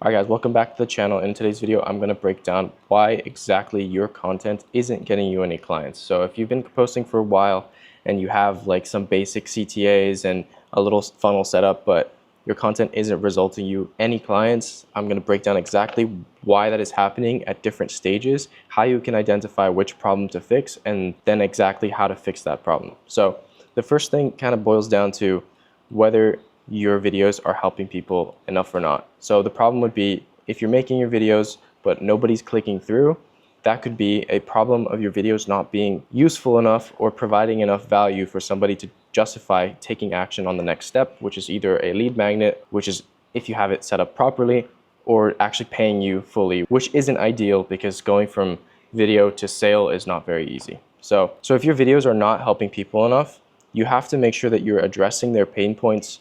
Alright guys, welcome back to the channel. In today's video, I'm going to break down why exactly your content isn't getting you any clients. So if you've been posting for a while and you have like some basic CTAs and a little funnel set up, but your content isn't resulting you any clients, I'm going to break down exactly why that is happening at different stages, how you can identify which problem to fix, and then exactly how to fix that problem. So the first thing kind of boils down to whether your videos are helping people enough or not. So the problem would be if you're making your videos but nobody's clicking through, that could be a problem of your videos not being useful enough or providing enough value for somebody to justify taking action on the next step, which is either a lead magnet, which is if you have it set up properly, or actually paying you fully, which isn't ideal because going from video to sale is not very easy. So if your videos are not helping people enough, you have to make sure that you're addressing their pain points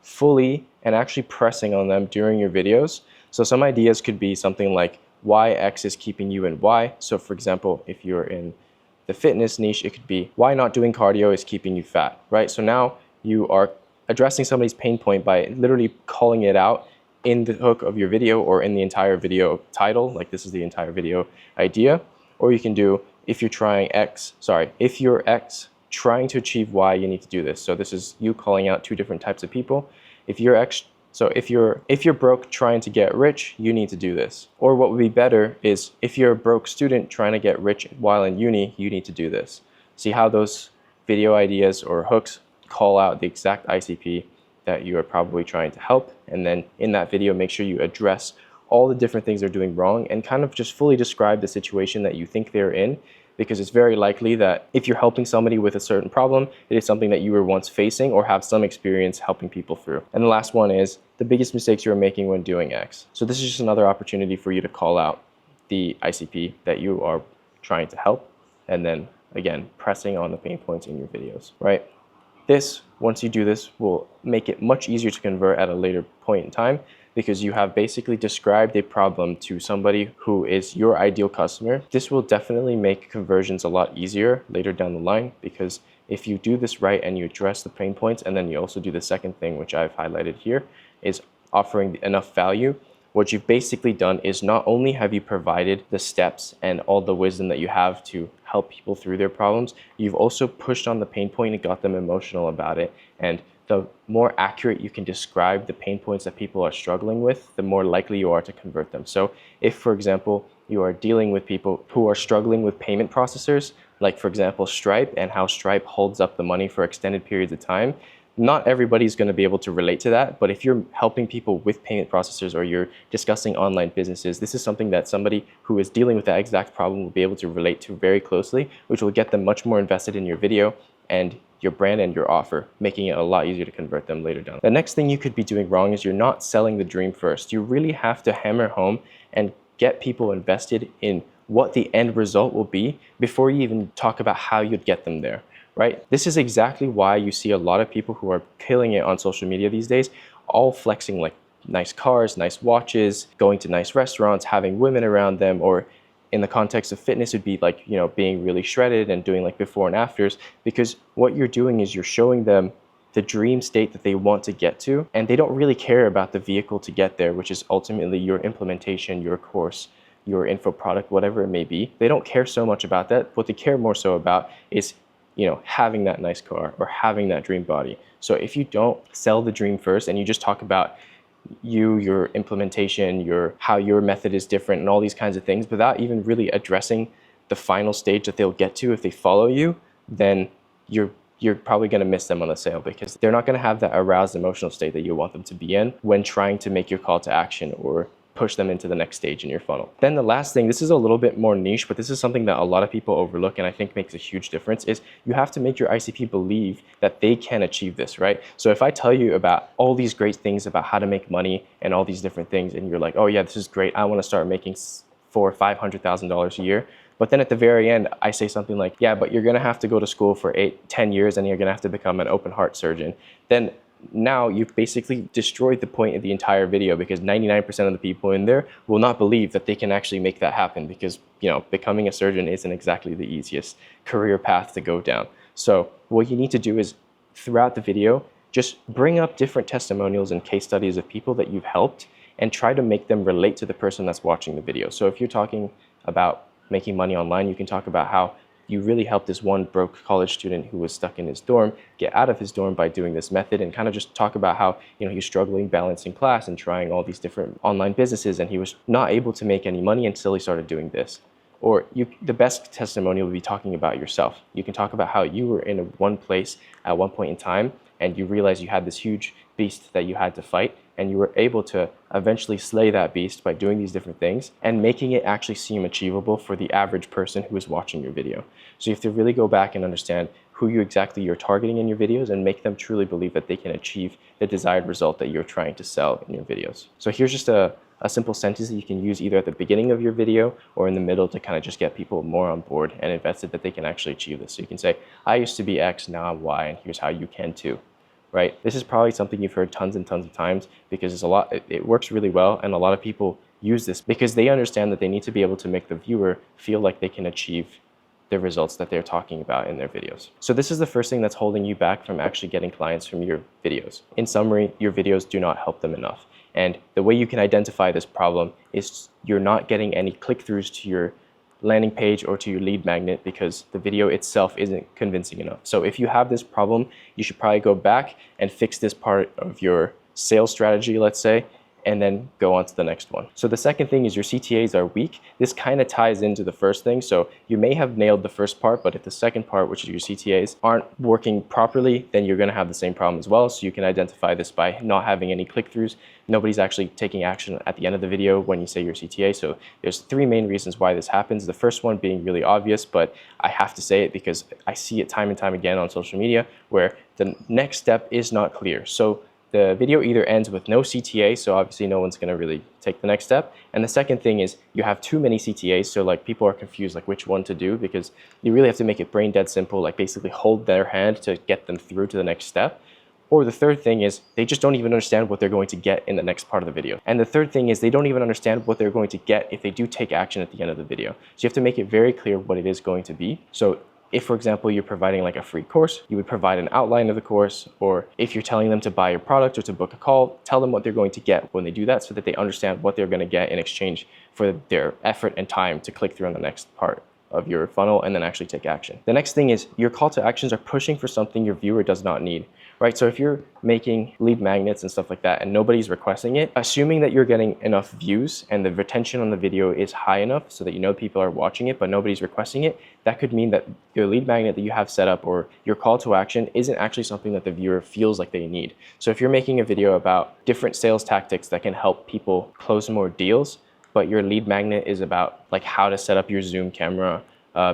fully and actually pressing on them during your videos. So some ideas could be something like why X is keeping you in Y. So for example, if you're in the fitness niche, it could be why not doing cardio is keeping you fat, right? So now you are addressing somebody's pain point by literally calling it out in the hook of your video or in the entire video title, like this is the entire video idea. Or you can do if you're X trying to achieve Y, you need to do this. So this is you calling out two different types of people. If you're broke trying to get rich, you need to do this. Or what would be better is if you're a broke student trying to get rich while in uni, you need to do this. See how those video ideas or hooks call out the exact ICP that you are probably trying to help. And then in that video, make sure you address all the different things they're doing wrong and kind of just fully describe the situation that you think they're in, because it's very likely that if you're helping somebody with a certain problem, it is something that you were once facing or have some experience helping people through. And the last one is the biggest mistakes you're making when doing X. So this is just another opportunity for you to call out the ICP that you are trying to help, and then again, pressing on the pain points in your videos, right? Once you do this, will make it much easier to convert at a later point in time, because you have basically described a problem to somebody who is your ideal customer. This will definitely make conversions a lot easier later down the line, because if you do this right and you address the pain points, and then you also do the second thing, which I've highlighted here, is offering enough value, what you've basically done is not only have you provided the steps and all the wisdom that you have to help people through their problems, you've also pushed on the pain point and got them emotional about it. And the more accurate you can describe the pain points that people are struggling with, the more likely you are to convert them. So if, for example, you are dealing with people who are struggling with payment processors, like for example, Stripe, and how Stripe holds up the money for extended periods of time, not everybody's going to be able to relate to that. But if you're helping people with payment processors or you're discussing online businesses, this is something that somebody who is dealing with that exact problem will be able to relate to very closely, which will get them much more invested in your video and your brand and your offer, making it a lot easier to convert them later down. The next thing you could be doing wrong is you're not selling the dream first. You really have to hammer home and get people invested in what the end result will be before you even talk about how you'd get them there, right? This is exactly why you see a lot of people who are killing it on social media these days, all flexing like nice cars, nice watches, going to nice restaurants, having women around them, or in the context of fitness would be like, you know, being really shredded and doing like before and afters, because what you're doing is you're showing them the dream state that they want to get to, and they don't really care about the vehicle to get there, which is ultimately your implementation, your course, your info product, whatever it may be. They don't care so much about that. What they care more so about is, you know, having that nice car or having that dream body. So if you don't sell the dream first and you just talk about your implementation, how your method is different and all these kinds of things without even really addressing the final stage that they'll get to if they follow you, then you're probably going to miss them on the sale, because they're not going to have that aroused emotional state that you want them to be in when trying to make your call to action or push them into the next stage in your funnel. Then the last thing, this is a little bit more niche, but this is something that a lot of people overlook and I think makes a huge difference, is you have to make your ICP believe that they can achieve this, right? So if I tell you about all these great things about how to make money and all these different things, and you're like, oh yeah, this is great, I want to start making $400,000 or $500,000 a year. But then at the very end, I say something like, yeah, but you're going to have to go to school for 8-10 years and you're going to have to become an open heart surgeon. Then now you've basically destroyed the point of the entire video, because 99% of the people in there will not believe that they can actually make that happen, because, you know, becoming a surgeon isn't exactly the easiest career path to go down. So what you need to do is throughout the video, just bring up different testimonials and case studies of people that you've helped and try to make them relate to the person that's watching the video. So if you're talking about making money online, you can talk about how you really helped this one broke college student who was stuck in his dorm get out of his dorm by doing this method, and kind of just talk about how, you know, he's struggling balancing class and trying all these different online businesses, and he was not able to make any money until he started doing this. Or the best testimonial would be talking about yourself. You can talk about how you were in one place at one point in time and you realized you had this huge beast that you had to fight, and you were able to eventually slay that beast by doing these different things and making it actually seem achievable for the average person who is watching your video. So you have to really go back and understand who you're targeting in your videos and make them truly believe that they can achieve the desired result that you're trying to sell in your videos. So here's just a simple sentence that you can use either at the beginning of your video or in the middle to kind of just get people more on board and invested that they can actually achieve this. So you can say, I used to be X, now I'm Y, and here's how you can too. Right? This is probably something you've heard tons and tons of times because it works really well, and a lot of people use this because they understand that they need to be able to make the viewer feel like they can achieve the results that they're talking about in their videos. So this is the first thing that's holding you back from actually getting clients from your videos. In summary, your videos do not help them enough. And the way you can identify this problem is you're not getting any click-throughs to your landing page or to your lead magnet because the video itself isn't convincing enough. So if you have this problem, you should probably go back and fix this part of your sales strategy, let's say, and then go on to the next one. So the second thing is your CTAs are weak. This kind of ties into the first thing. So you may have nailed the first part, but if the second part, which is your CTAs, aren't working properly, then you're gonna have the same problem as well. So you can identify this by not having any click-throughs. Nobody's actually taking action at the end of the video when you say your CTA. So there's three main reasons why this happens. The first one being really obvious, but I have to say it because I see it time and time again on social media where the next step is not clear. So the video either ends with no CTA, so obviously no one's gonna really take the next step. And the second thing is you have too many CTAs, so like people are confused like which one to do because you really have to make it brain dead simple, like basically hold their hand to get them through to the next step. Or the third thing is they just don't even understand what they're going to get in the next part of the video. And the third thing is they don't even understand what they're going to get if they do take action at the end of the video. So you have to make it very clear what it is going to be. So if, for example, you're providing like a free course, you would provide an outline of the course, or if you're telling them to buy your product or to book a call, tell them what they're going to get when they do that so that they understand what they're going to get in exchange for their effort and time to click through on the next part of your funnel and then actually take action. The next thing is your call to actions are pushing for something your viewer does not need, right? So if you're making lead magnets and stuff like that and nobody's requesting it, assuming that you're getting enough views and the retention on the video is high enough so that you know people are watching it but nobody's requesting it, that could mean that your lead magnet that you have set up or your call to action isn't actually something that the viewer feels like they need. So if you're making a video about different sales tactics that can help people close more deals, but your lead magnet is about like how to set up your Zoom camera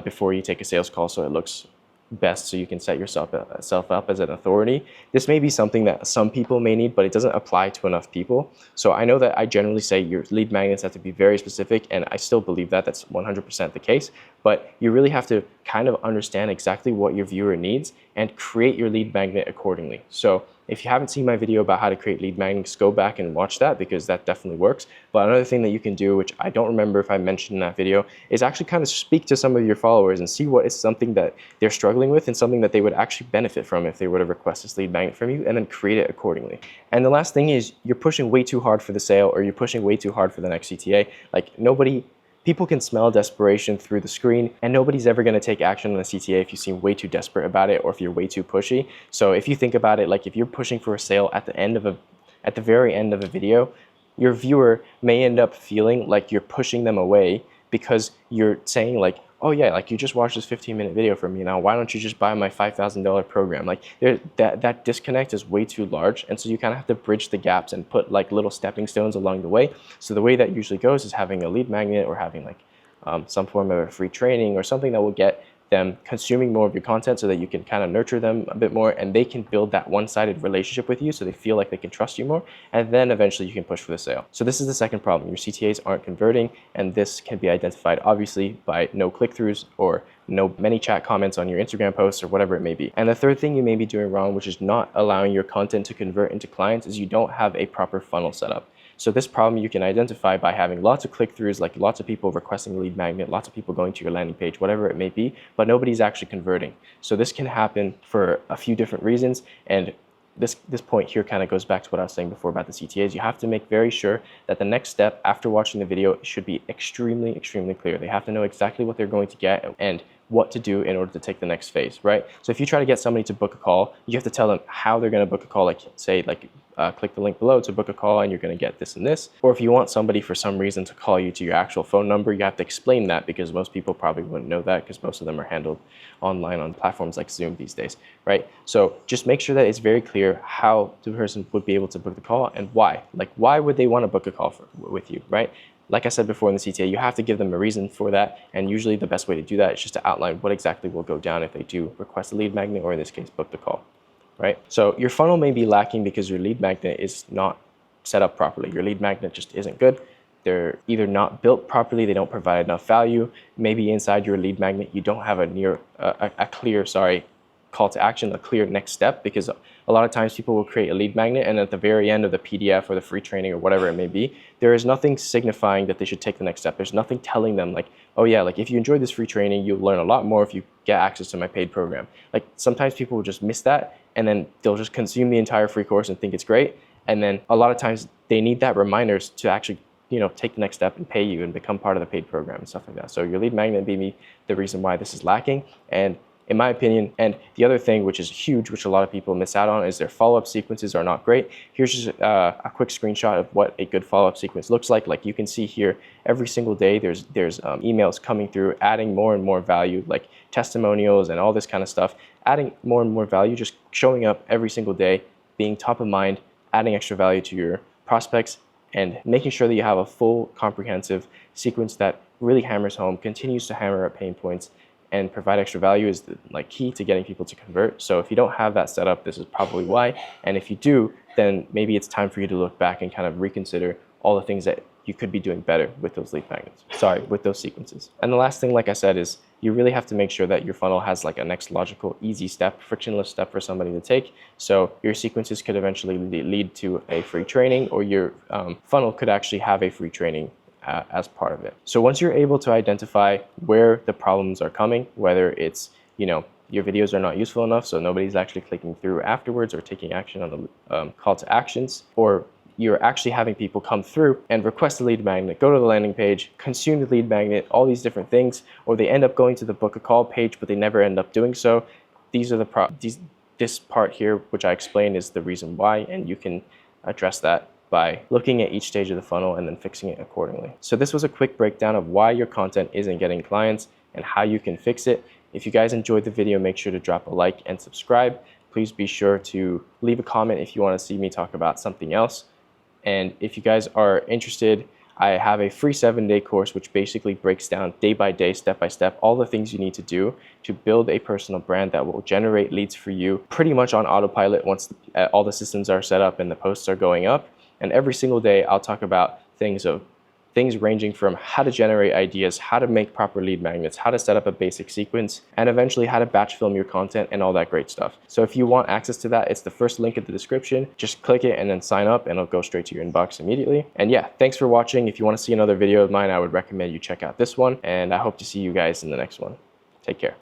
before you take a sales call so it looks best so you can set yourself up as an authority. This may be something that some people may need, but it doesn't apply to enough people. So I know that I generally say your lead magnets have to be very specific, and I still believe that that's 100% the case, but you really have to kind of understand exactly what your viewer needs and create your lead magnet accordingly. So if you haven't seen my video about how to create lead magnets, go back and watch that because that definitely works. But another thing that you can do, which I don't remember if I mentioned in that video, is actually kind of speak to some of your followers and see what is something that they're struggling with and something that they would actually benefit from if they were to request this lead magnet from you, and then create it accordingly. And the last thing is you're pushing way too hard for the sale, or you're pushing way too hard for the next CTA. Like people can smell desperation through the screen, and nobody's ever going to take action on a CTA if you seem way too desperate about it or if you're way too pushy. So if you think about it, like if you're pushing for a sale at the very end of a video, your viewer may end up feeling like you're pushing them away because you're saying like, oh yeah, like you just watched this 15-minute video from me, now why don't you just buy my $5,000 program? Like that disconnect is way too large, and so you kind of have to bridge the gaps and put like little stepping stones along the way. So the way that usually goes is having a lead magnet or having like some form of a free training or something that will get them consuming more of your content so that you can kind of nurture them a bit more and they can build that one-sided relationship with you so they feel like they can trust you more, and then eventually you can push for the sale. So this is the second problem. Your CTAs aren't converting, and this can be identified obviously by no click-throughs or no many chat comments on your Instagram posts or whatever it may be. And the third thing you may be doing wrong, which is not allowing your content to convert into clients, is you don't have a proper funnel setup. So this problem you can identify by having lots of click-throughs, like lots of people requesting a lead magnet, lots of people going to your landing page, whatever it may be, but nobody's actually converting. So this can happen for a few different reasons, and this point here kind of goes back to what I was saying before about the CTAs. You have to make very sure that the next step after watching the video should be extremely, extremely clear. They have to know exactly what they're going to get and what to do in order to take the next phase, right? So if you try to get somebody to book a call, you have to tell them how they're going to book a call, like say, click the link below to book a call and you're going to get this and this. Or if you want somebody for some reason to call you to your actual phone number, you have to explain that, because most people probably wouldn't know that, because most of them are handled online on platforms like Zoom these days, right? So just make sure that it's very clear how the person would be able to book the call and why. Like, why would they want to book a call with you, right? Like I said before in the CTA, you have to give them a reason for that, and usually the best way to do that is just to outline what exactly will go down if they do request a lead magnet, or in this case, book the call, right? So your funnel may be lacking because your lead magnet is not set up properly. Your lead magnet just isn't good. They're either not built properly, they don't provide enough value. Maybe inside your lead magnet, you don't have a clear call to action, a clear next step, because a lot of times people will create a lead magnet and at the very end of the PDF or the free training or whatever it may be, there is nothing signifying that they should take the next step. There's nothing telling them like, oh yeah, like if you enjoy this free training, you'll learn a lot more if you get access to my paid program. Like sometimes people will just miss that and then they'll just consume the entire free course and think it's great. And then a lot of times they need that reminders to actually, you know, take the next step and pay you and become part of the paid program and stuff like that. So your lead magnet may be the reason why this is lacking. And in my opinion, and the other thing which is huge, which a lot of people miss out on, is their follow-up sequences are not great. Here's just a quick screenshot of what a good follow-up sequence looks like. Like you can see here, every single day there's emails coming through, adding more and more value, like testimonials and all this kind of stuff, adding more and more value, just showing up every single day, being top of mind, adding extra value to your prospects, and making sure that you have a full comprehensive sequence that really hammers home, continues to hammer at pain points, and provide extra value is the key to getting people to convert. So if you don't have that set up, this is probably why. And if you do, then maybe it's time for you to look back and kind of reconsider all the things that you could be doing better with those lead magnets. Sorry, with those sequences. And the last thing, like I said, is you really have to make sure that your funnel has like a next logical, easy step, frictionless step for somebody to take. So your sequences could eventually lead to a free training, or your funnel could actually have a free training as part of it. So once you're able to identify where the problems are coming, whether it's, you know, your videos are not useful enough, so nobody's actually clicking through afterwards or taking action on the call to actions, or you're actually having people come through and request a lead magnet, go to the landing page, consume the lead magnet, all these different things, or they end up going to the book a call page, but they never end up doing so. These are this part here, which I explained, is the reason why, and you can address that by looking at each stage of the funnel and then fixing it accordingly. So this was a quick breakdown of why your content isn't getting clients and how you can fix it. If you guys enjoyed the video, make sure to drop a like and subscribe. Please be sure to leave a comment if you want to see me talk about something else. And if you guys are interested, I have a free 7-day course which basically breaks down day by day, step by step, all the things you need to do to build a personal brand that will generate leads for you pretty much on autopilot once all the systems are set up and the posts are going up. And every single day, I'll talk about things ranging from how to generate ideas, how to make proper lead magnets, how to set up a basic sequence, and eventually how to batch film your content and all that great stuff. So if you want access to that, it's the first link in the description. Just click it and then sign up, and it'll go straight to your inbox immediately. And yeah, thanks for watching. If you want to see another video of mine, I would recommend you check out this one, and I hope to see you guys in the next one. Take care.